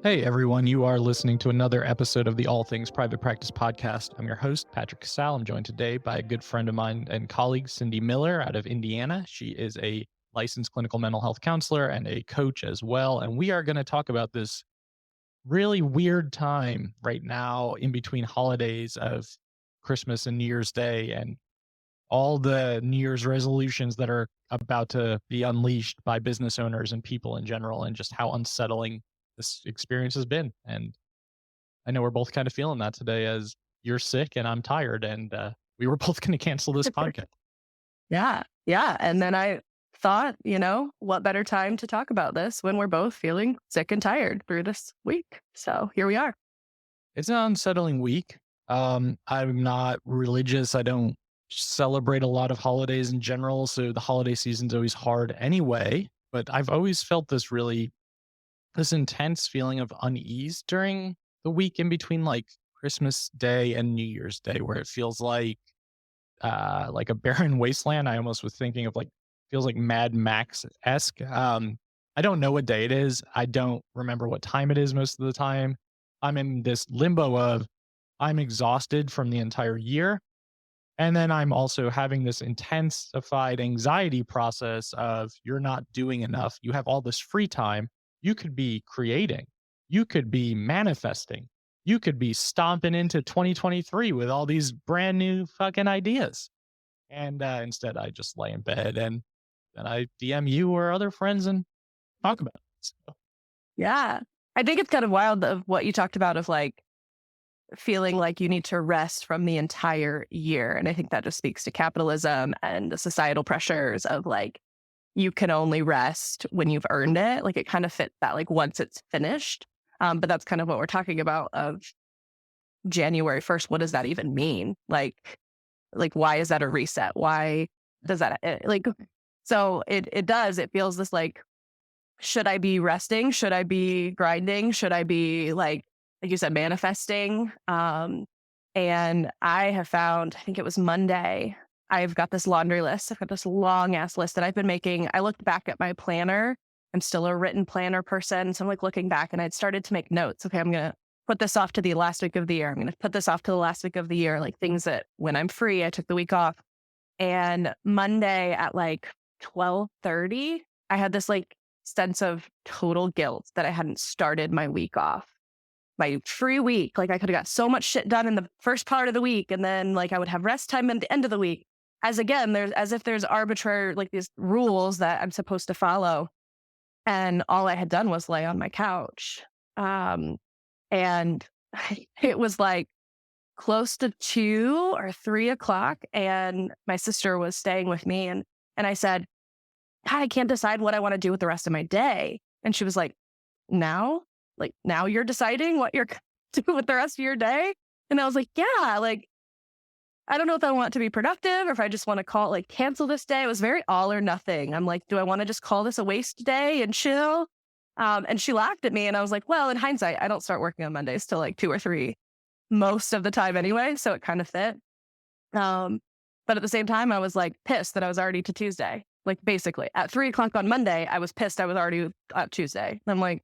Hey everyone, you are listening to another episode of the All Things Private Practice podcast. I'm your host, Patrick.Casale. I'm joined today by a good friend of mine and colleague, Cindi Miller out of Indiana. She is a licensed clinical mental health counselor and a coach as well. And we are going to talk about this really weird time right now in between holidays of Christmas and New Year's Day and all the New Year's resolutions that are about to be unleashed by business owners and people in general, and just how unsettling this experience has been. And I know we're both kind of feeling that today as you're sick and I'm tired, and we were both going to cancel this podcast. Yeah. Yeah. And then I thought, what better time to talk about this when we're both feeling sick and tired through this week. So here we are. It's an unsettling week. I'm not religious. I don't celebrate a lot of holidays in general. So the holiday season's always hard anyway. But I've always felt this intense feeling of unease during the week in between like Christmas Day and New Year's Day, where it feels like a barren wasteland. I almost was thinking of feels like Mad Max esque. I don't know what day it is. I don't remember what time it is most of the time. I'm in this limbo of I'm exhausted from the entire year. And then I'm also having this intensified anxiety process of you're not doing enough. You have all this free time. You could be creating, you could be manifesting, you could be stomping into 2023 with all these brand new fucking ideas. And instead, I just lay in bed and then I DM you or other friends and talk about it. So, Yeah. I think it's kind of wild of what you talked about of like feeling like you need to rest from the entire year. And I think that just speaks to capitalism and the societal pressures of like, you can only rest when you've earned it. Like it kind of fits that like once it's finished. But that's kind of what we're talking about of January 1st. What does that even mean? Like why is that a reset? Why does that so it does, it feels this like, should I be resting? Should I be grinding? Should I be like you said, manifesting? And I have found, I think it was Monday, I've got this laundry list. I've got this long ass list that I've been making. I looked back at my planner. I'm still a written planner person. So I'm like looking back and I'd started to make notes. Okay, I'm going to put this off to the last week of the year. I'm going to put this off to the last week of the year, like things that when I'm free, I took the week off. And Monday at like 12:30, I had this like sense of total guilt that I hadn't started my week off. My free week, like I could have got so much shit done in the first part of the week, and then like I would have rest time at the end of the week. As again, there's as if there's arbitrary like these rules that I'm supposed to follow, and all I had done was lay on my couch, and it was like close to 2 or 3 o'clock, and my sister was staying with me, and I said, God, I can't decide what I want to do with the rest of my day, and she was like, now. Like, now you're deciding what you're going to do with the rest of your day? And I was like, yeah, like, I don't know if I want to be productive or if I just want to cancel this day. It was very all or nothing. I'm like, do I want to just call this a waste day and chill? And she laughed at me and I was like, well, in hindsight, I don't start working on Mondays till like 2 or 3 most of the time anyway. So it kind of fit. But at the same time, I was like pissed that I was already to Tuesday. Like basically at 3 o'clock on Monday, I was pissed I was already at Tuesday. I'm like,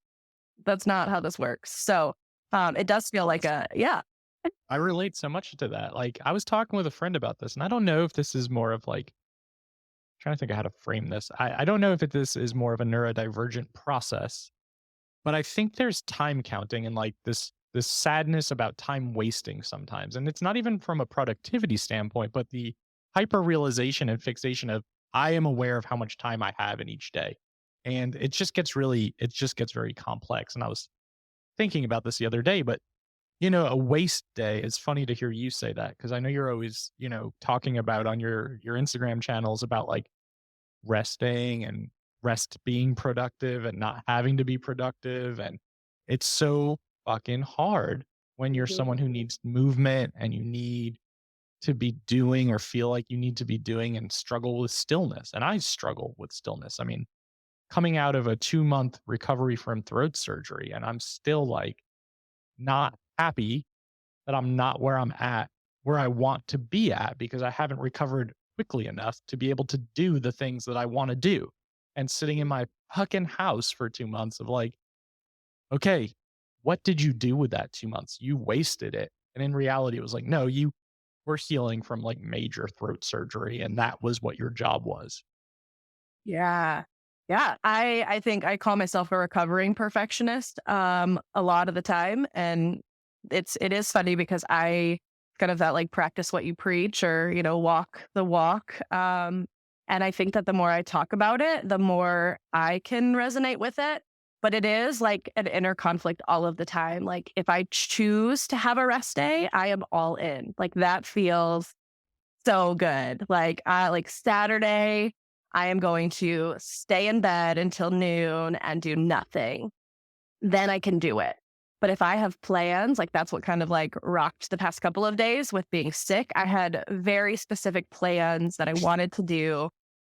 that's not how this works. So it does feel like I relate so much to that. Like I was talking with a friend about this, and I don't know if this is more of like trying to think of how to frame this. I don't know if this is more of a neurodivergent process, but I think there's time counting and like this sadness about time wasting sometimes. And it's not even from a productivity standpoint, but the hyper realization and fixation of I am aware of how much time I have in each day. And it just gets very complex. And I was thinking about this the other day, but a waste day, it's funny to hear you say that because I know you're always, talking about on your Instagram channels about like resting and rest being productive and not having to be productive. And it's so fucking hard when you're someone who needs movement and you need to be doing or feel like you need to be doing and struggle with stillness. And I struggle with stillness. I mean, coming out of a 2-month recovery from throat surgery, and I'm still like not happy that I'm not where I want to be at because I haven't recovered quickly enough to be able to do the things that I want to do. And sitting in my fucking house for 2 months of like, okay, what did you do with that 2 months? You wasted it. And in reality, it was like, no, you were healing from like major throat surgery, and that was what your job was. Yeah. Yeah. I think I call myself a recovering perfectionist a lot of the time. And it is funny because I kind of that like practice what you preach or, walk the walk. And I think that the more I talk about it, the more I can resonate with it. But it is like an inner conflict all of the time. Like if I choose to have a rest day, I am all in. Like that feels so good. Like Saturday, I am going to stay in bed until noon and do nothing. Then I can do it. But if I have plans, like that's what kind of like rocked the past couple of days with being sick. I had very specific plans that I wanted to do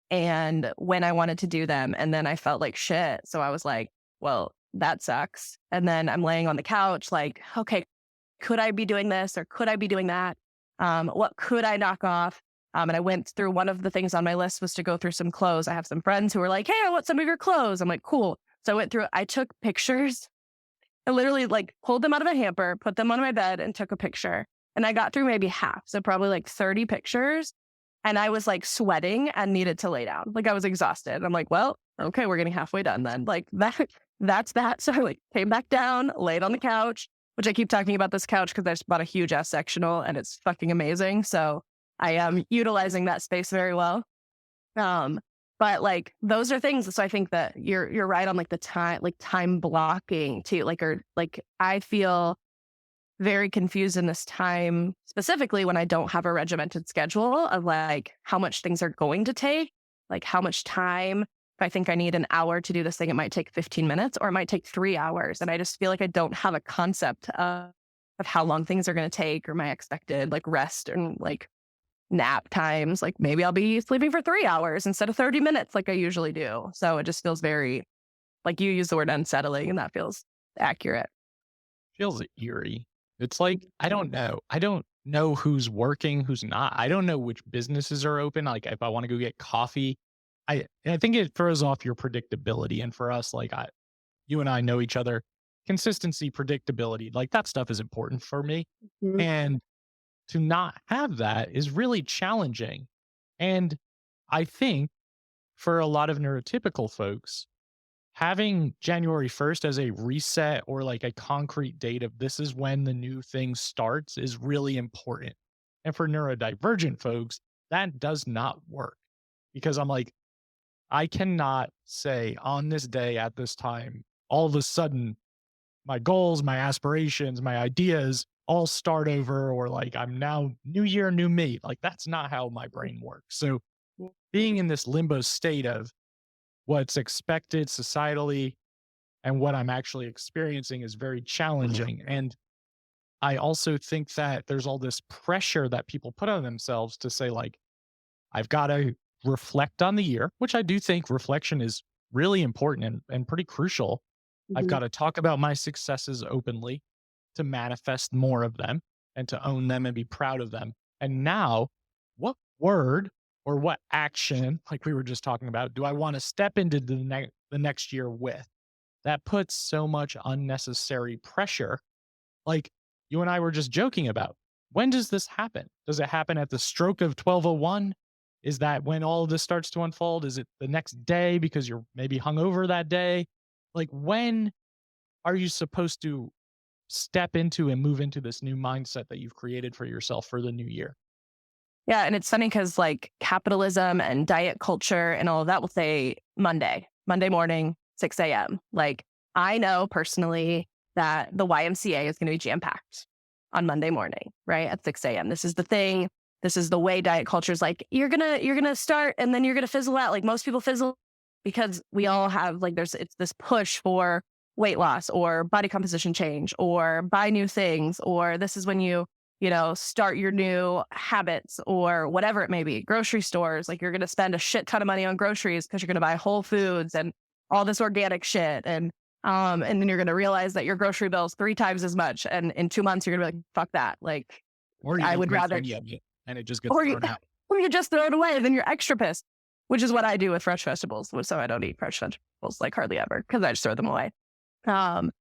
and when I wanted to do them. And then I felt like shit. So I was like, well, that sucks. And then I'm laying on the couch, like, okay, could I be doing this or could I be doing that? What could I knock off? And I went through one of the things on my list was to go through some clothes. I have some friends who were like, hey, I want some of your clothes. I'm like, cool. So I went through, I took pictures. I literally like pulled them out of a hamper, put them on my bed and took a picture. And I got through maybe half. So probably like 30 pictures. And I was like sweating and needed to lay down. Like I was exhausted. I'm like, well, okay, we're getting halfway done then. Like that's that. So I like came back down, laid on the couch, which I keep talking about this couch because I just bought a huge ass sectional and it's fucking amazing. So I am utilizing that space very well. Um, but like those are things. So I think that you're right on like time blocking too. Like or like I feel very confused in this time, specifically when I don't have a regimented schedule of like how much things are going to take, like how much time. If I think I need an hour to do this thing, it might take 15 minutes or it might take 3 hours. And I just feel like I don't have a concept of how long things are going to take or my expected like rest and like nap times. Like maybe I'll be sleeping for 3 hours instead of 30 minutes like I usually do. So it just feels very, like you use the word unsettling and that feels accurate. Feels eerie. It's like, I don't know. I don't know who's working, who's not. I don't know which businesses are open. Like if I want to go get coffee, I think it throws off your predictability. And for us, like you and I know each other, consistency, predictability, like that stuff is important for me. Mhm. And to not have that is really challenging. And I think for a lot of neurotypical folks, having January 1st as a reset or like a concrete date of this is when the new thing starts is really important. And for neurodivergent folks, that does not work because I'm like, I cannot say on this day at this time, all of a sudden, my goals, my aspirations, my ideas all start over, or like I'm now new year, new me. Like that's not how my brain works. So being in this limbo state of what's expected societally and what I'm actually experiencing is very challenging. And I also think that there's all this pressure that people put on themselves to say, like, I've got to reflect on the year, which I do think reflection is really important and pretty crucial. I've Mhm. got to talk about my successes openly to manifest more of them and to own them and be proud of them. And now, what word or what action, like we were just talking about, do I want to step into the next year with? That puts so much unnecessary pressure. Like you and I were just joking about. When does this happen? Does it happen at the stroke of 1201? Is that when all of this starts to unfold? Is it the next day because you're maybe hungover that day? Like when are you supposed to step into and move into this new mindset that you've created for yourself for the new year? Yeah, and it's funny because like capitalism and diet culture and all of that will say Monday morning, 6 a.m. Like I know personally that the YMCA is going to be jam packed on Monday morning, right at 6 a.m. This is the thing. This is the way diet culture is like you're gonna start and then you're gonna fizzle out. Like most people fizzle because we all have like it's this push for weight loss or body composition change or buy new things or this is when you start your new habits or whatever it may be. Grocery stores, like you're going to spend a shit ton of money on groceries because you're going to buy Whole Foods and all this organic shit. And then you're going to realize that your grocery bill is 3 times as much. And in 2 months, you're going to be like, fuck that. Like, Or you I don't would drink rather, any of it and it just gets or you, thrown out. or you just throw it away. Then you're extra pissed, which is what I do with fresh vegetables. So I don't eat fresh vegetables like hardly ever because I just throw them away. Um,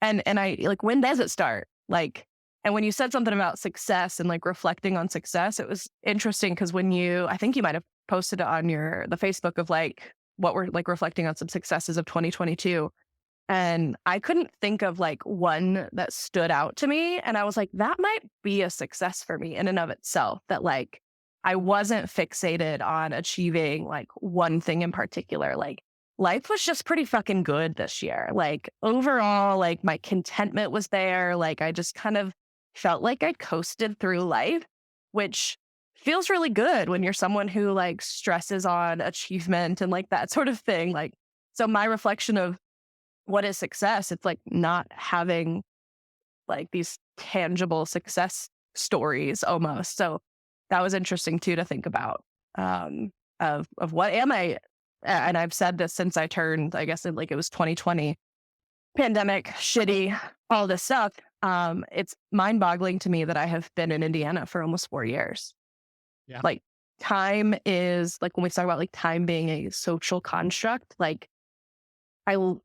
And I like, when does it start? Like, and when you said something about success and like reflecting on success, it was interesting because I think you might have posted it on the Facebook of like what we're like reflecting on some successes of 2022. And I couldn't think of like one that stood out to me. And I was like, that might be a success for me in and of itself, that like I wasn't fixated on achieving like one thing in particular. Like life was just pretty fucking good this year. Like overall, like my contentment was there. Like I just kind of felt like I coasted through life, which feels really good when you're someone who like stresses on achievement and like that sort of thing. Like, so my reflection of what is success? It's like not having like these tangible success stories almost. So that was interesting too to think about, of what am I? And I've said this since I turned, I guess like it was 2020, pandemic, shitty, all this stuff. It's mind boggling to me that I have been in Indiana for almost 4 years. Yeah. Like time is like, when we talk about like time being a social construct, like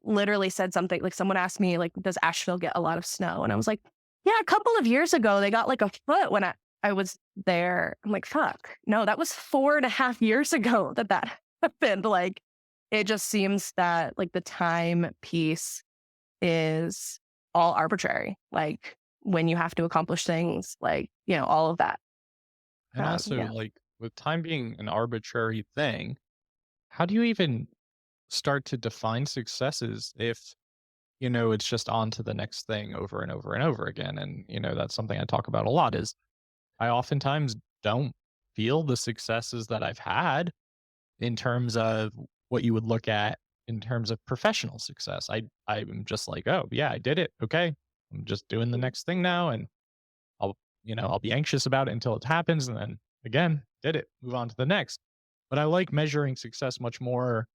literally said something like, someone asked me like, does Asheville get a lot of snow? And I was like, yeah, a couple of years ago they got like a foot when I was there. I'm like, fuck, no, that was 4.5 years ago that happened. Like, it just seems that like the time piece is all arbitrary. Like when you have to accomplish things, like, all of that. And also, Yeah. like, with time being an arbitrary thing, how do you even start to define successes if, it's just on to the next thing over and over and over again? And, that's something I talk about a lot is I oftentimes don't feel the successes that I've had in terms of what you would look at in terms of professional success. I'm just like, oh yeah, I did it. Okay. I'm just doing the next thing now. And I'll be anxious about it until it happens. And then again, did it, move on to the next. But I like measuring success much more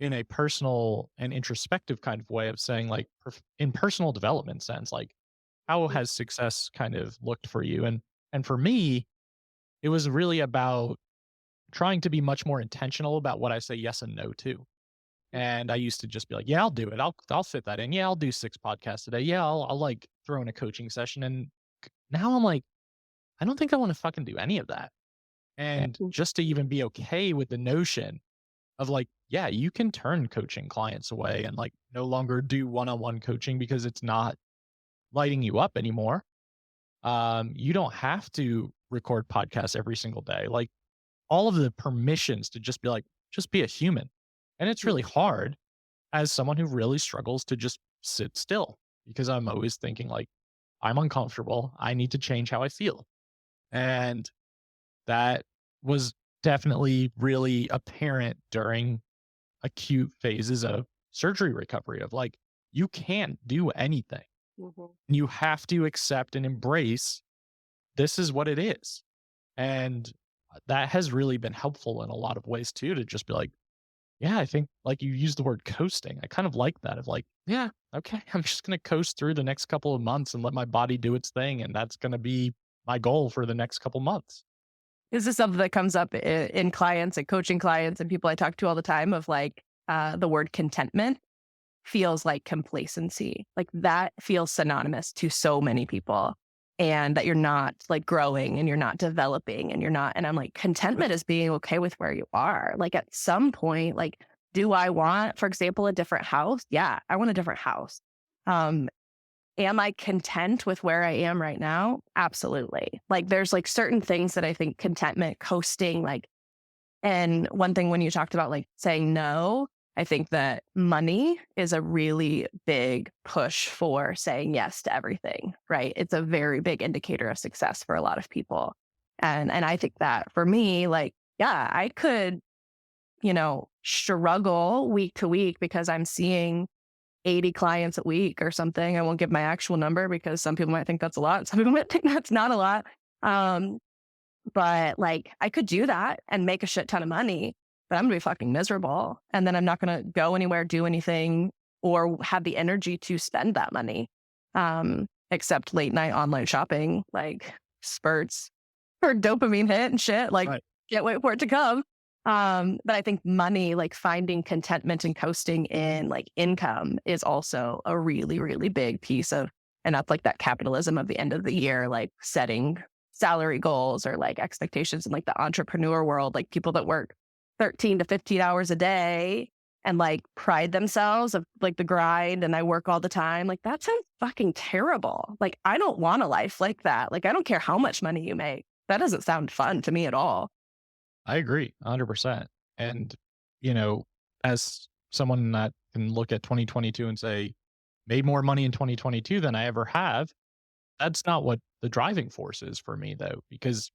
in a personal and introspective kind of way of saying like in personal development sense, like how has success kind of looked for you? And for me, it was really about trying to be much more intentional about what I say yes and no to. And I used to just be like, yeah, I'll do it. I'll fit that in. Yeah, I'll do 6 podcasts today. Yeah, I'll like throw in a coaching session. And now I'm like, I don't think I want to fucking do any of that. And just to even be okay with the notion of like, yeah, you can turn coaching clients away and like no longer do one-on-one coaching because it's not lighting you up anymore. You don't have to record podcasts every single day. Like all of the permissions to just be like, just be a human. And it's really hard as someone who really struggles to just sit still because I'm always thinking like, I'm uncomfortable. I need to change how I feel. And that was definitely really apparent during acute phases of surgery recovery of like, you can't do anything. Mhm. You have to accept and embrace this is what it is. And that has really been helpful in a lot of ways too, to just be like, yeah, I think like you used the word coasting. I kind of like that of like, yeah, okay, I'm just going to coast through the next couple of months and let my body do its thing. And that's going to be my goal for the next couple months. This is something that comes up in clients and coaching clients and people I talk to all the time of like, the word contentment feels like complacency. Like that feels synonymous to so many people, and that you're not like growing and you're not developing and you're not. And I'm like, contentment is being okay with where you are. Like at some point, like, do I want, for example, a different house? Yeah, I want a different house. Um, am I content with where I am right now? Absolutely. Like there's like certain things that I think contentment, coasting, like, and one thing when you talked about like saying no, I think that money is a really big push for saying yes to everything, right? It's a very big indicator of success for a lot of people. And I think that for me, like, yeah, I could, struggle week to week because I'm seeing 80 clients a week or something. I won't give my actual number because some people might think that's a lot. Some people might think that's not a lot. Um, but like I could do that and make a shit ton of money, but I'm gonna be fucking miserable. And then I'm not gonna go anywhere, do anything, or have the energy to spend that money. Except late night online shopping, like spurts for dopamine hit and shit. Like Right. can't wait for it to come. But I think money, like finding contentment and coasting in like income is also a really, really big piece of, and that's like that capitalism of the end of the year, like setting salary goals or like expectations in like the entrepreneur world, like people that work 13 to 15 hours a day and like pride themselves of like the grind and I work all the time. Like that sounds fucking terrible. Like I don't want a life like that. Like I don't care how much money you make. That doesn't sound fun to me at all. I agree 100%. And, you know, as someone that can look at 2022 and say, made more money in 2022 than I ever have, that's not what the driving force is for me, though, because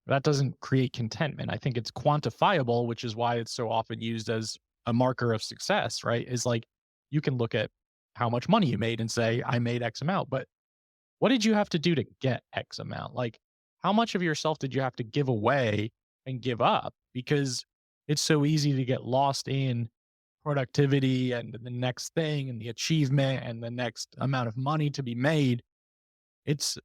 that doesn't create contentment. I think it's quantifiable, which is why it's so often used as a marker of success, right? Is like you can look at how much money you made and say, I made X amount, but what did you have to do to get X amount? Like, how much of yourself did you have to give away and give up? Because it's so easy to get lost in productivity and the next thing and the achievement and the next amount of money to be made. It's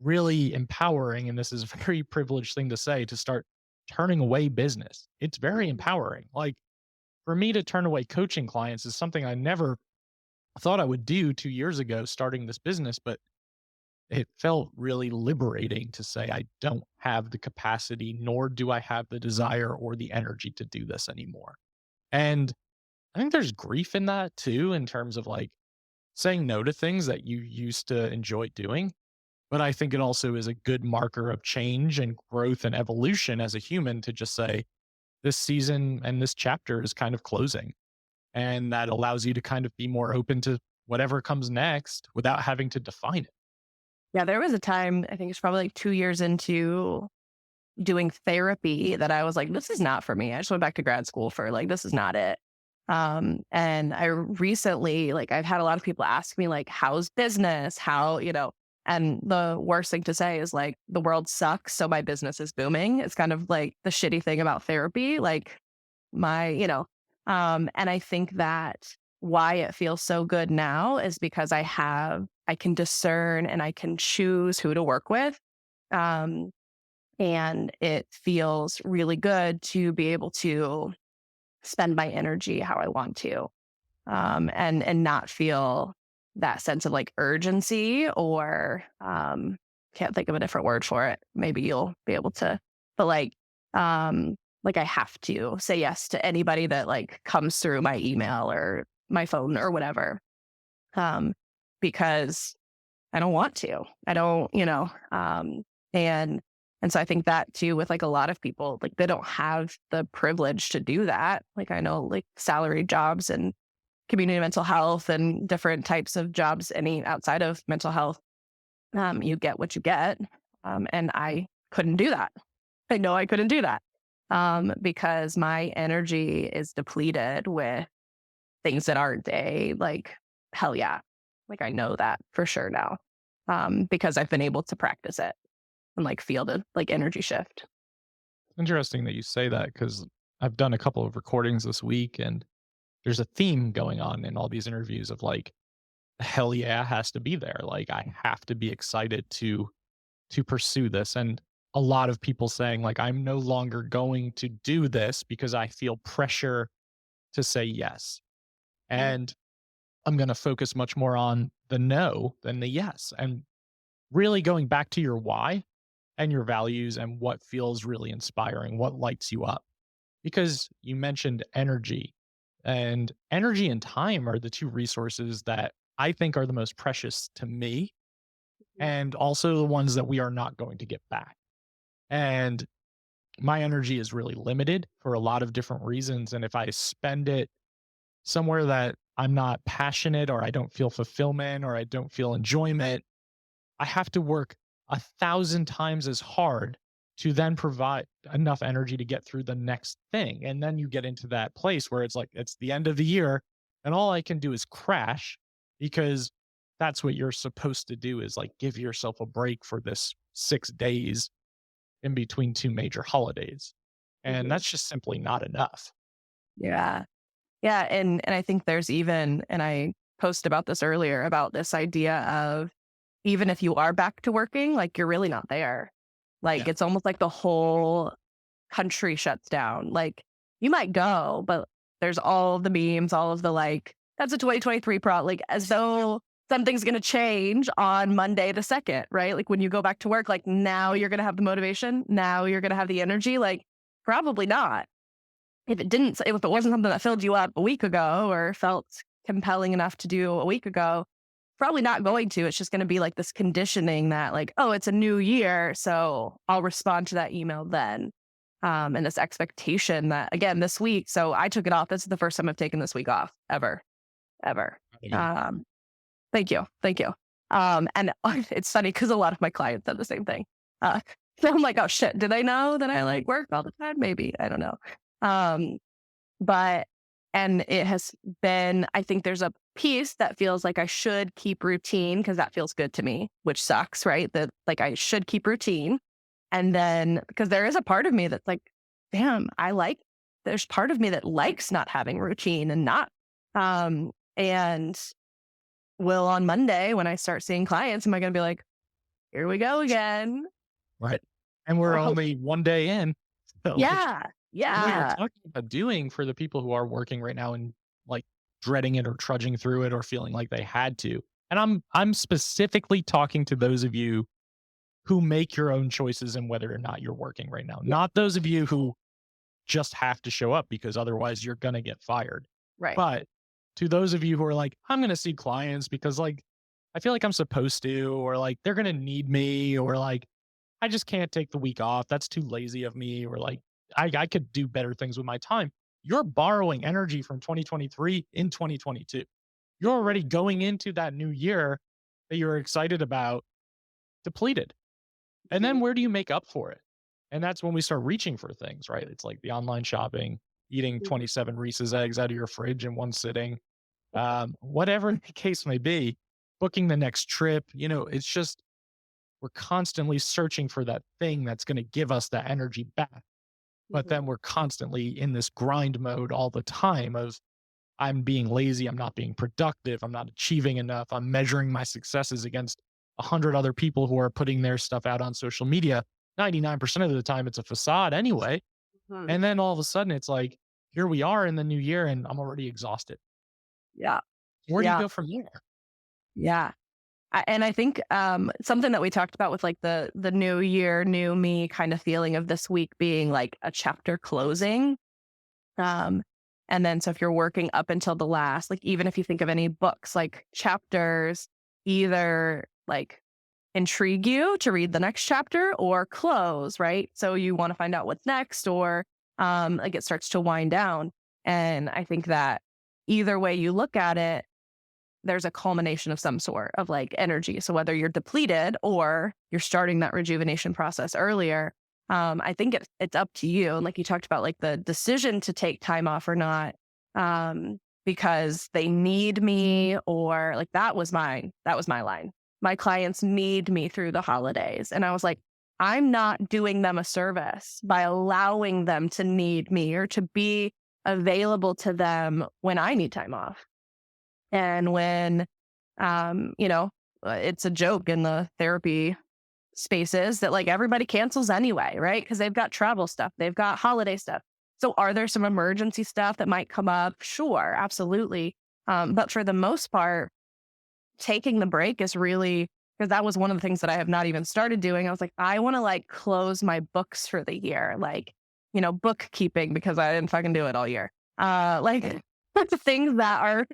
really empowering. And this is a very privileged thing to say to start turning away business. It's very empowering. Like for me to turn away coaching clients is something I never thought I would do 2 years ago starting this business, but it felt really liberating to say, I don't have the capacity, nor do I have the desire or the energy to do this anymore. And I think there's grief in that too, in terms of like saying no to things that you used to enjoy doing. But I think it also is a good marker of change and growth and evolution as a human to just say, this season and this chapter is kind of closing. And that allows you to kind of be more open to whatever comes next without having to define it. Yeah, there was a time, I think it's probably like 2 years into doing therapy that I was like, "This is not for me." I just went back to grad school for like, "This is not it." And I recently, like, I've had a lot of people ask me like, "How's business? How," and the worst thing to say is like, "The world sucks, so my business is booming." It's kind of like the shitty thing about therapy, like my, and I think that why it feels so good now is because I can discern and I can choose who to work with. Um, and it feels really good to be able to spend my energy how I want to, and not feel that sense of like urgency or can't think of a different word for it. Maybe you'll be able to, but like I have to say yes to anybody that like comes through my email or my phone or whatever, um, because I don't want to. I don't, and and so I think that too with like a lot of people, like they don't have the privilege to do that. Like I know like salary jobs and community mental health and different types of jobs, any outside of mental health, you get what you get. And I couldn't do that. I know I couldn't do that. Because my energy is depleted with things that aren't a like, hell yeah. Like I know that for sure now. Because I've been able to practice it and like feel the like energy shift. Interesting that you say that because I've done a couple of recordings this week and there's a theme going on in all these interviews of like, hell yeah has to be there. Like I have to be excited to pursue this. And a lot of people saying like, I'm no longer going to do this because I feel pressure to say yes. Mm. And I'm going to focus much more on the no than the yes. And really going back to your why and your values and what feels really inspiring, what lights you up. Because you mentioned energy and time are the two resources that I think are the most precious to me Yeah. and also the ones that we are not going to get back. And my energy is really limited for a lot of different reasons. And if I spend it somewhere that I'm not passionate or I don't feel fulfillment or I don't feel enjoyment, I have to work 1,000 times as hard to then provide enough energy to get through the next thing. And then you get into that place where it's like, it's the end of the year and all I can do is crash because that's what you're supposed to do is like give yourself a break for this 6 days in between two major holidays. And Mhm. that's just simply not enough. Yeah. Yeah. And I think there's even, and I posted about this earlier about this idea of even if you are back to working, like you're really not there. Like Yeah. it's almost like the whole country shuts down. Like you might go, but there's all the memes, all of the like, that's a 2023 like as though something's going to change on Monday the 2nd, right? Like when you go back to work, like now you're going to have the motivation. Now you're going to have the energy. Like probably not. If it wasn't something that filled you up a week ago or felt compelling enough to do a week ago, probably not going to. It's just going to be like this conditioning that like, oh, it's a new year. So I'll respond to that email then. And this expectation that again, this week, so I took it off. This is the first time I've taken this week off ever, ever. Again. Um, Thank you. Thank you. And it's funny because a lot of my clients said the same thing. Uh, so I'm like, oh shit, do they know that I like work all the time? Maybe. I don't know. Um, but, and it has been, I think there's a piece that feels like I should keep routine because that feels good to me, which sucks, right? That like I should keep routine. And then because there is a part of me that's like, damn, there's part of me that likes not having routine and not, and will on Monday when I start seeing clients, am I going to be like, here we go again? Right. And we're Or hope, only one day in. So like, yeah, what you're yeah, talking about doing for the people who are working right now and like dreading it or trudging through it or feeling like they had to. And I'm specifically talking to those of you who make your own choices in whether or not you're working right now. yeah, Not those of you who just have to show up because otherwise you're going to get fired. right, But to those of you who are like, I'm going to see clients because like I feel like I'm supposed to, or like they're going to need me, or like I just can't take the week off. That's too lazy of me, or like I could do better things with my time. You're borrowing energy from 2023 in 2022. You're already going into that new year that you're excited about depleted. And then mhm, where do you make up for it? And that's when we start reaching for things, right? It's like the online shopping, eating mhm, 27 Reese's eggs out of your fridge in one sitting, whatever the case may be, booking the next trip. It's just we're constantly searching for that thing that's going to give us that energy back. But mhm, then we're constantly in this grind mode all the time of I'm being lazy, I'm not being productive, I'm not achieving enough, I'm measuring my successes against 100 other people who are putting their stuff out on social media. 99% of the time, it's a facade anyway. mhm. And then all of a sudden, it's like, here we are in the new year, and I'm already exhausted. Yeah, Where do you yeah, go from there? yeah. And I think something that we talked about with like the new year, new me kind of feeling of this week being like a chapter closing. Um, and then so if you're working up until the last, like even if you think of any books, like chapters either like intrigue you to read the next chapter or close, right? So you want to find out what's next or like it starts to wind down. And I think that either way you look at it, there's a culmination of some sort of like energy. So whether you're depleted or you're starting that rejuvenation process earlier, I think it's up to you. And like you talked about, like the decision to take time off or not, because they need me, or like that was mine. That was my line. My clients need me through the holidays, and I was like, I'm not doing them a service by allowing them to need me or to be available to them when I need time off. And when, you know, it's a joke in the therapy spaces that like everybody cancels anyway, right? Because they've got travel stuff, they've got holiday stuff. So are there some emergency stuff that might come up? Sure, absolutely. But for the most part, taking the break is really because that was one of the things that I have not even started doing. I was like, I want to like close my books for the year, like, bookkeeping because I didn't fucking do it all year. Like the things that are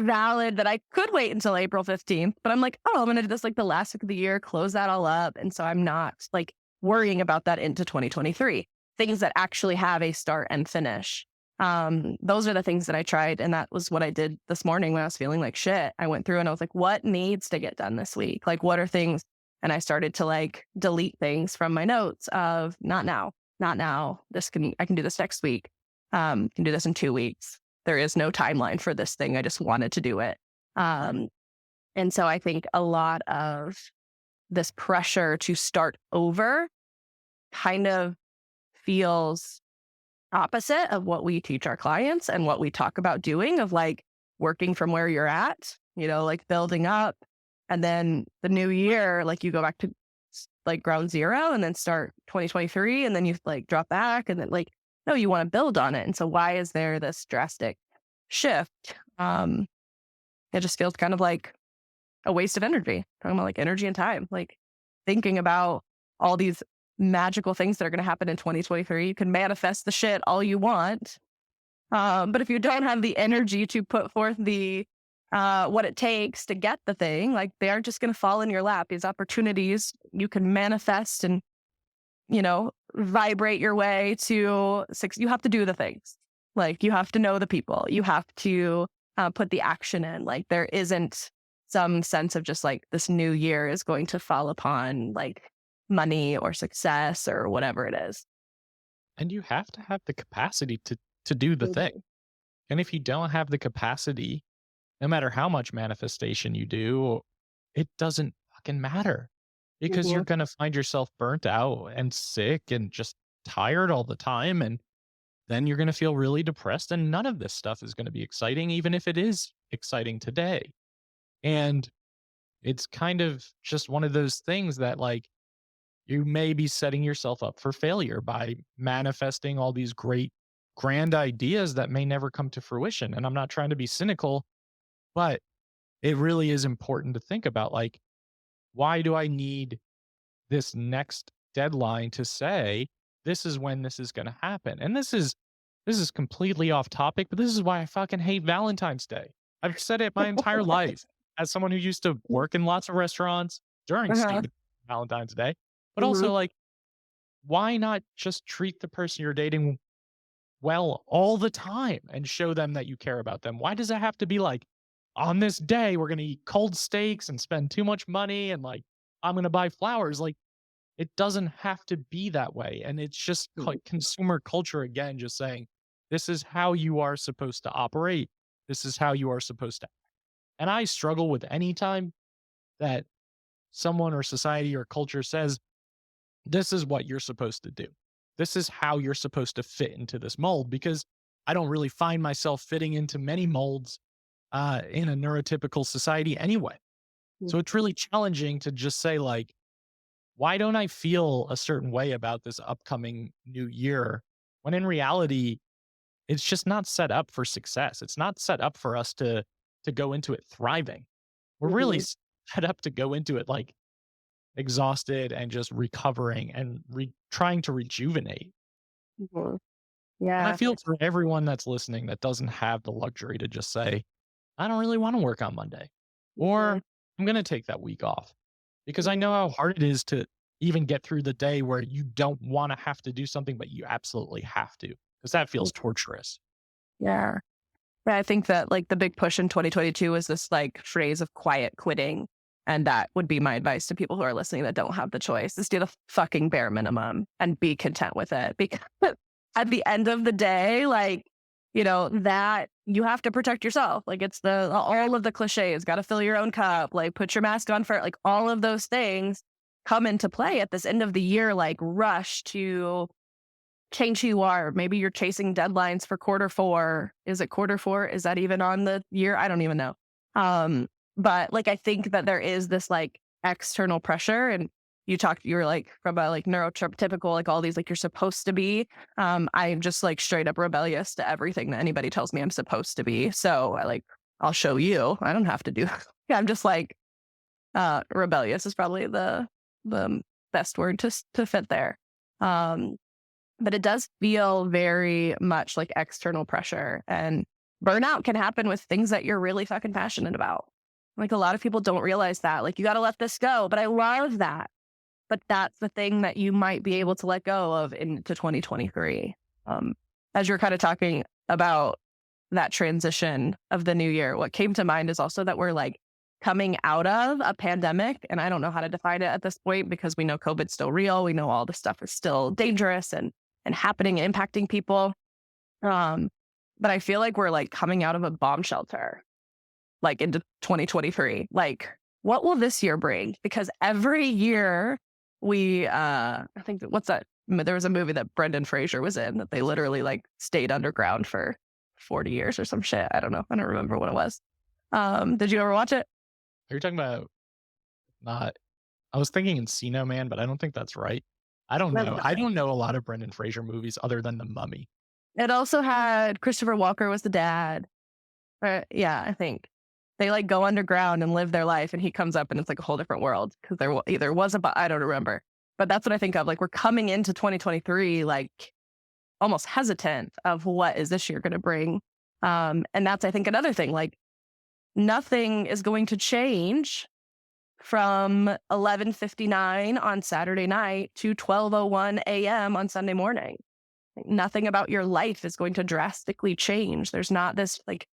valid that I could wait until April 15th, but I'm like, oh, I'm gonna do this like the last week of the year, close that all up. And so I'm not like worrying about that into 2023. Things that actually have a start and finish. Those are the things that I tried. And that was what I did this morning when I was feeling like shit. I went through and I was like, what needs to get done this week? Like, what are things? And I started to like delete things from my notes of not now, not now. I can do this next week. Can do this in 2 weeks. There is no timeline for this thing. I just wanted to do it. Um, and so I think a lot of this pressure to start over kind of feels opposite of what we teach our clients and what we talk about doing of like working from where you're at, like building up. And then the new year, like you go back to like ground zero and then start 2023 and then you like drop back and then like no, you want to build on it. And so why is there this drastic shift? It just feels kind of like a waste of energy. Talking about like energy and time, like thinking about all these magical things that are going to happen in 2023. You can manifest the shit all you want. But if you don't have the energy to put forth the what it takes to get the thing, like they aren't just going to fall in your lap. These opportunities you can manifest and vibrate your way to six. You have to do the things. Like you have to know the people. You have to put the action in. Like there isn't some sense of just like this new year is going to fall upon like money or success or whatever it is. And you have to have the capacity to do the thing. And if you don't have the capacity, no matter how much manifestation you do, it doesn't fucking matter because you're Mhm. going to find yourself burnt out and sick and just tired all the time. And then you're going to feel really depressed. And none of this stuff is going to be exciting, even if it is exciting today. And it's kind of just one of those things that, like, you may be setting yourself up for failure by manifesting all these great, grand ideas that may never come to fruition. And I'm not trying to be cynical, but it really is important to think about, like, why do I need this next deadline to say this is when this is going to happen? And this is completely off topic, but this is why I fucking hate Valentine's Day. I've said it my entire life as someone who used to work in lots of restaurants during Uh-huh. stupid Valentine's Day, but Mhm. also, like, why not just treat the person you're dating well all the time and show them that you care about them? Why does it have to be like, on this day, we're going to eat cold steaks and spend too much money and, like, I'm going to buy flowers? Like, it doesn't have to be that way. And it's just consumer culture again, just saying, this is how you are supposed to operate. This is how you are supposed to. And I struggle with any time that someone or society or culture says, this is what you're supposed to do. This is how you're supposed to fit into this mold, because I don't really find myself fitting into many molds in a neurotypical society anyway. So it's really challenging to just say, like, why don't I feel a certain way about this upcoming new year when in reality, it's just not set up for success. It's not set up for us to go into it thriving. We're really Mhm. set up to go into it like exhausted and just recovering and trying to rejuvenate. Mhm. And I Yeah. feel for everyone that's listening that doesn't have the luxury to just say, I don't really want to work on Monday, Mhm. or I'm going to take that week off, because I Mhm. know how hard it is to even get through the day where you don't want to have to do something, but you absolutely have to, because that feels torturous. Yeah. Yeah, I think that like the big push in 2022 is this like phrase of quiet quitting. And that would be my advice to people who are listening that don't have the choice is do the fucking bare minimum and be content with it. Because at the end of the day, like, that you have to protect yourself. Like it's all of the cliches, got to fill your own cup, like put your mask on for like all of those things come into play at this end of the year, like rush to change who you are. Maybe you're chasing deadlines for quarter four. Is it quarter four? Is that even on the year? I don't even know. But like I think that there is this like external pressure and you were like from a like neurotypical, like all these like you're supposed to be. I'm just like straight up rebellious to everything that anybody tells me I'm supposed to be. So I'll show you. I don't have to do yeah, I'm just like rebellious is probably the best word to fit there. Um but it does feel very much like external pressure and burnout can happen with things that you're really fucking passionate about. Like a lot of people don't realize that. Like you got to let this go, but I love that. But that's the thing that you might be able to let go of into 2023. Um, as you're kind of talking about that transition of the new year, what came to mind is also that we're like coming out of a pandemic. And I don't know how to define it at this point because we know COVID's still real. We know all this stuff is still dangerous and happening, impacting people. Um, but I feel like we're like coming out of a bomb shelter, like into 2023. Like, what will this year bring? Because every year I think what's that? There was a movie that Brendan Fraser was in that they literally like stayed underground for 40 years or some shit. I don't know. I don't remember what it was. Did you ever watch it? Are you talking about not? I was thinking Encino Man, but I don't think that's right. I don't know. I don't know a lot of Brendan Fraser movies other than The Mummy. It also had Christopher Walker was the dad. Yeah, I think. They, like, go underground and live their life, and he comes up, and it's, like, a whole different world because there either was a I don't remember. But that's what I think of, like, we're coming into 2023, like, almost hesitant of what is this year gonna bring. And that's, I think, another thing, like, nothing is going to change from 11:59 on Saturday night to 12:01 AM on Sunday morning. Like, nothing about your life is going to drastically change. There's not this, like,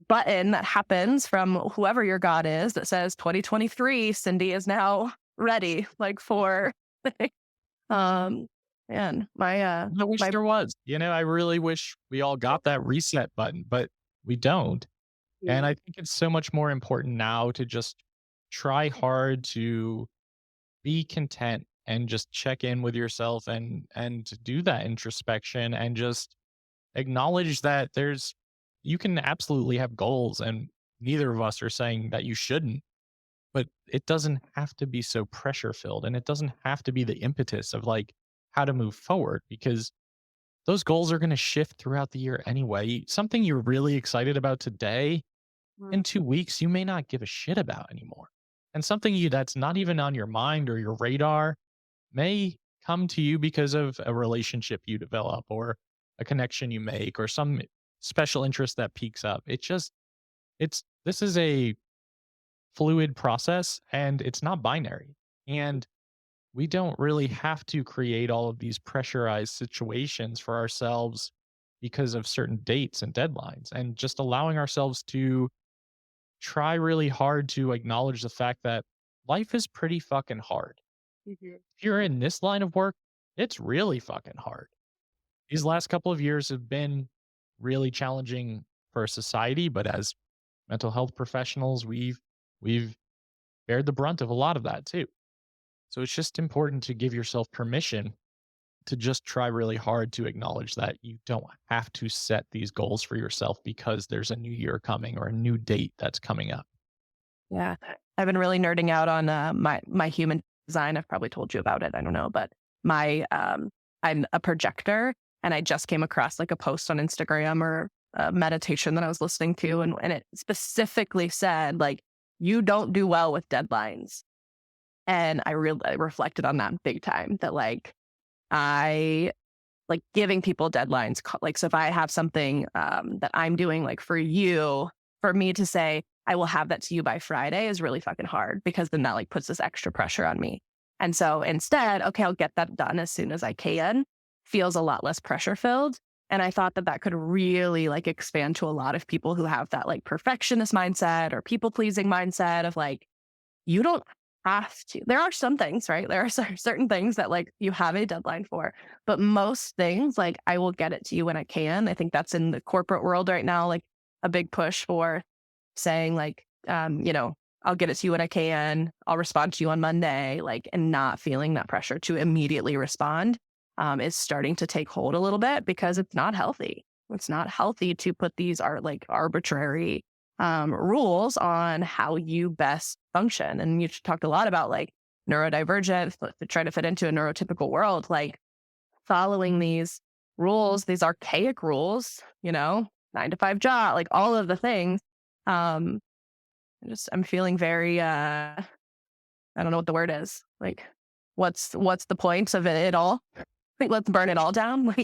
button that happens from whoever your god is that says 2023 Cindi is now ready, like, for um man my I wish my there was. I really wish we all got that reset button, but we don't. And I think it's so much more important now to just try hard to be content and just check in with yourself and to do that introspection and just acknowledge that you can absolutely have goals, and neither of us are saying that you shouldn't, but it doesn't have to be so pressure filled, and it doesn't have to be the impetus of like how to move forward, because those goals are going to shift throughout the year anyway. Something you're really excited about today, in 2 weeks you may not give a shit about anymore, and something you that's not even on your mind or your radar may come to you because of a relationship you develop or a connection you make or some special interest that peaks up. It's this is a fluid process, and it's not binary. And we don't really have to create all of these pressurized situations for ourselves because of certain dates and deadlines, and just allowing ourselves to try really hard to acknowledge the fact that life is pretty fucking hard. Mhm. If you're in this line of work, it's really fucking hard. These last couple of years have been really challenging for society, but as mental health professionals, we've bared the brunt of a lot of that too. So it's just important to give yourself permission to just try really hard to acknowledge that you don't have to set these goals for yourself because there's a new year coming or a new date that's coming up. Yeah. I've been really nerding out on my human design. I've probably told you about it. I don't know, but my I'm a projector, and I just came across, like, a post on Instagram or a meditation that I was listening to, and it specifically said, like, you don't do well with deadlines. And I reflected on that big time, that, like, I like giving people deadlines. Like, so if I have something that I'm doing, like, for you, for me to say, I will have that to you by Friday is really fucking hard, because then that, like, puts this extra pressure on me. And so instead, okay, I'll get that done as soon as I can, feels a lot less pressure filled. And I thought that that could really, like, expand to a lot of people who have that, like, perfectionist mindset or people pleasing mindset of, like, you don't have to. There are some things, right? There are certain things that, like, you have a deadline for, but most things, like, I will get it to you when I can. I think that's in the corporate world right now, like, a big push for saying, like, I'll get it to you when I can. I'll respond to you on Monday, like, and not feeling that pressure to immediately respond is starting to take hold a little bit, because it's not healthy. It's not healthy to put these are like arbitrary rules on how you best function. And you talked a lot about, like, neurodivergent, to try to fit into a neurotypical world, like, following these rules, these archaic rules, 9 to 5 job, like, all of the things. Um, I'm feeling very, I don't know what the word is. Like, what's the point of it all? Like, let's burn it all down.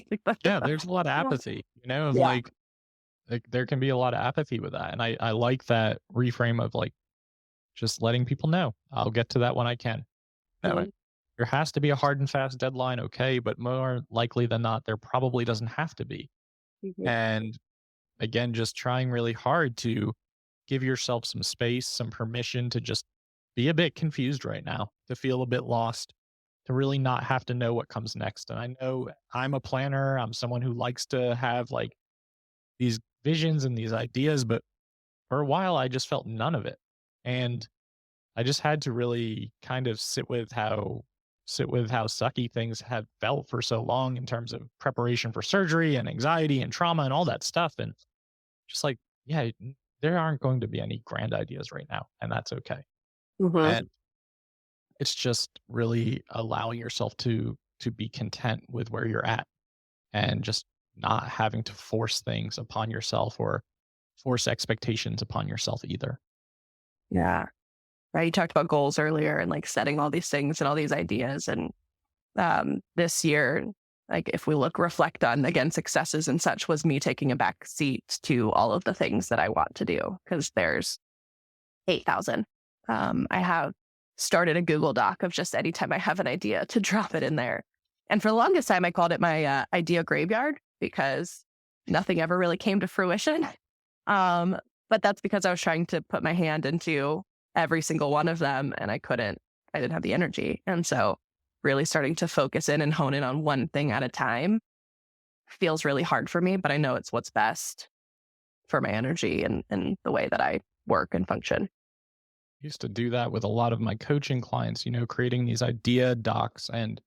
Yeah, there's a lot of apathy, of Yeah. like there can be a lot of apathy with that. And I like that reframe of like just letting people know I'll get to that when I can. No, Mhm. there has to be a hard and fast deadline, okay, but more likely than not, there probably doesn't have to be. Mhm. And again, just trying really hard to give yourself some space, some permission to just be a bit confused right now, to feel a bit lost, to really not have to know what comes next. And I know I'm a planner, I'm someone who likes to have like these visions and these ideas, but for a while I just felt none of it. And I just had to really kind of sit with how sucky things have felt for so long in terms of preparation for surgery and anxiety and trauma and all that stuff. And just like, yeah, there aren't going to be any grand ideas right now, and that's okay. Mhm. And it's just really allowing yourself to be content with where you're at and just not having to force things upon yourself or force expectations upon yourself either. Yeah. Right. You talked about goals earlier and like setting all these things and all these ideas. And this year, like if we reflect on again successes and such, was me taking a back seat to all of the things that I want to do because there's 8,000. I have started a Google Doc of just anytime I have an idea to drop it in there. And for the longest time, I called it my idea graveyard because nothing ever really came to fruition. Um, but that's because I was trying to put my hand into every single one of them and I didn't have the energy. And so really starting to focus in and hone in on one thing at a time feels really hard for me, but I know it's what's best for my energy and the way that I work and function. Used to do that with a lot of my coaching clients, creating these idea docs. And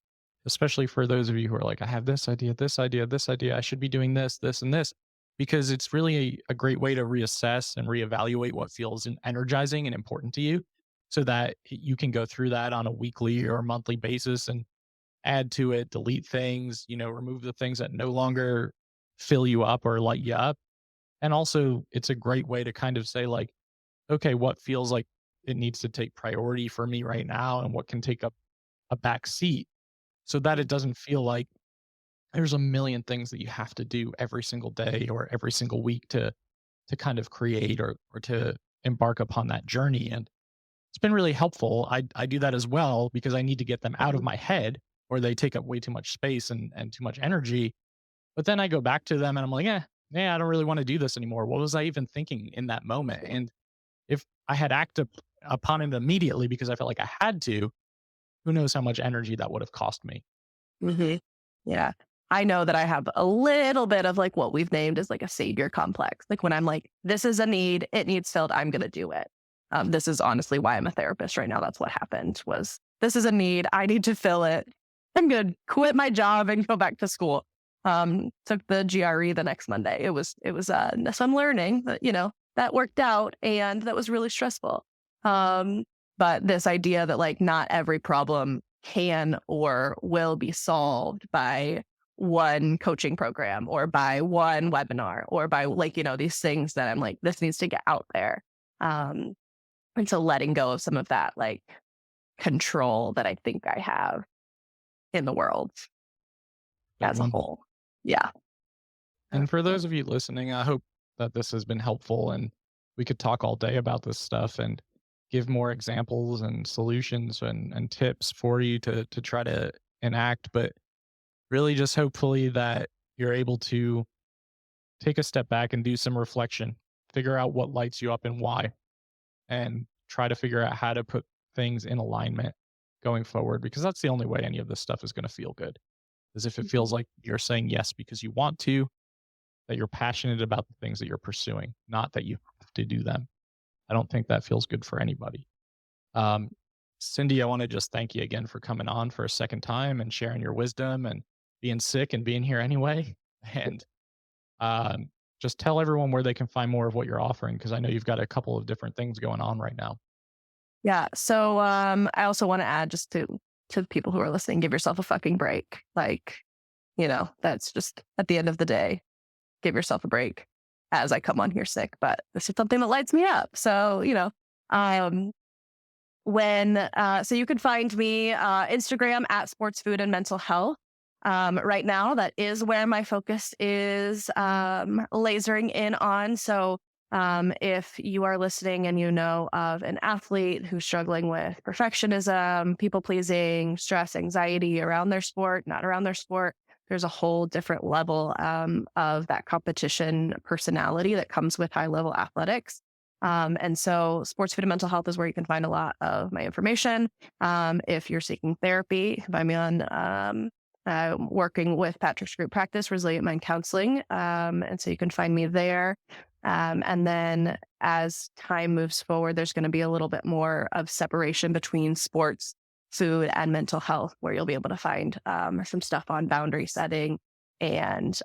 especially for those of you who are like, I have this idea, this idea, this idea, I should be doing this, this, and this, because it's really a great way to reassess and reevaluate what feels energizing and important to you so that you can go through that on a weekly or monthly basis and add to it, delete things, remove the things that no longer fill you up or light you up. And also, it's a great way to kind of say, like, okay, what feels like it needs to take priority for me right now and what can take up a back seat so that it doesn't feel like there's a million things that you have to do every single day or every single week to kind of create or to embark upon that journey. And it's been really helpful. I do that as well because I need to get them out of my head or they take up way too much space and too much energy. But then I go back to them and I'm like, yeah, I don't really want to do this anymore. What was I even thinking in that moment? And if I had acted upon it immediately because I felt like I had to, who knows how much energy that would have cost me. Hmm. Yeah. I know that I have a little bit of like what we've named as like a savior complex. Like when I'm like, this is a need, it needs filled, I'm going to do it. This is honestly why I'm a therapist right now. That's what happened was this is a need. I need to fill it. I'm going to quit my job and go back to school. Took the GRE the next Monday. It was some learning that, that worked out and that was really stressful. Um, but this idea that like not every problem can or will be solved by one coaching program or by one webinar or by like, these things that I'm like, this needs to get out there. Um, and so letting go of some of that like control that I think I have in the world Big as a one. whole. Yeah. And for those of you listening, I hope that this has been helpful and we could talk all day about this stuff and give more examples and solutions and tips for you to try to enact. But really just hopefully that you're able to take a step back and do some reflection, figure out what lights you up and why, and try to figure out how to put things in alignment going forward because that's the only way any of this stuff is going to feel good. Is if it feels Mhm. like you're saying yes because you want to, that you're passionate about the things that you're pursuing, not that you have to do them. I don't think that feels good for anybody. Um, Cindy, I want to just thank you again for coming on for a second time and sharing your wisdom and being sick and being here anyway. And um, just tell everyone where they can find more of what you're offering because I know you've got a couple of different things going on right now. Yeah. So I also want to add just to the people who are listening, give yourself a fucking break. Like, that's just at the end of the day, give yourself a break as I come on here sick. But this is something that lights me up. So, um so you can find me Instagram at sports food and mental health. Right now, that is where my focus is lasering in on. So if you are listening and you know of an athlete who's struggling with perfectionism, people pleasing, stress, anxiety around their sport, not around their sport, there's a whole different level of that competition personality that comes with high level athletics. And so sports food and mental health is where you can find a lot of my information. If you're seeking therapy, you can find me on working with Patrick's group practice, Resilient Mind Counseling. And so you can find me there. And then as time moves forward, there's going to be a little bit more of separation between sports, food, and mental health, where you'll be able to find some stuff on boundary setting and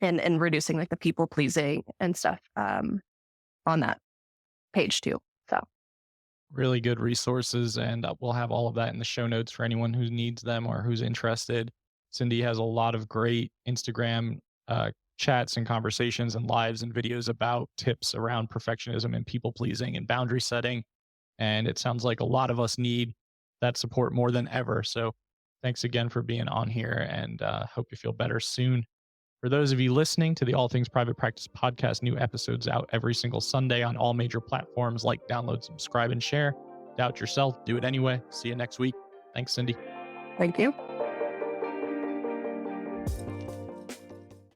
and reducing like the people pleasing and stuff on that page too. So Really good resources, and we'll have all of that in the show notes for anyone who needs them or who's interested. Cindy has a lot of great Instagram chats and conversations and lives and videos about tips around perfectionism and people pleasing and boundary setting. And it sounds like a lot of us need that support more than ever. So thanks again for being on here, and hope you feel better soon. For those of you listening to the All Things Private Practice podcast, new episodes out every single Sunday on all major platforms. Like, download, subscribe, and share. Doubt yourself, do it anyway. See you next week. Thanks, Cindy. Thank you.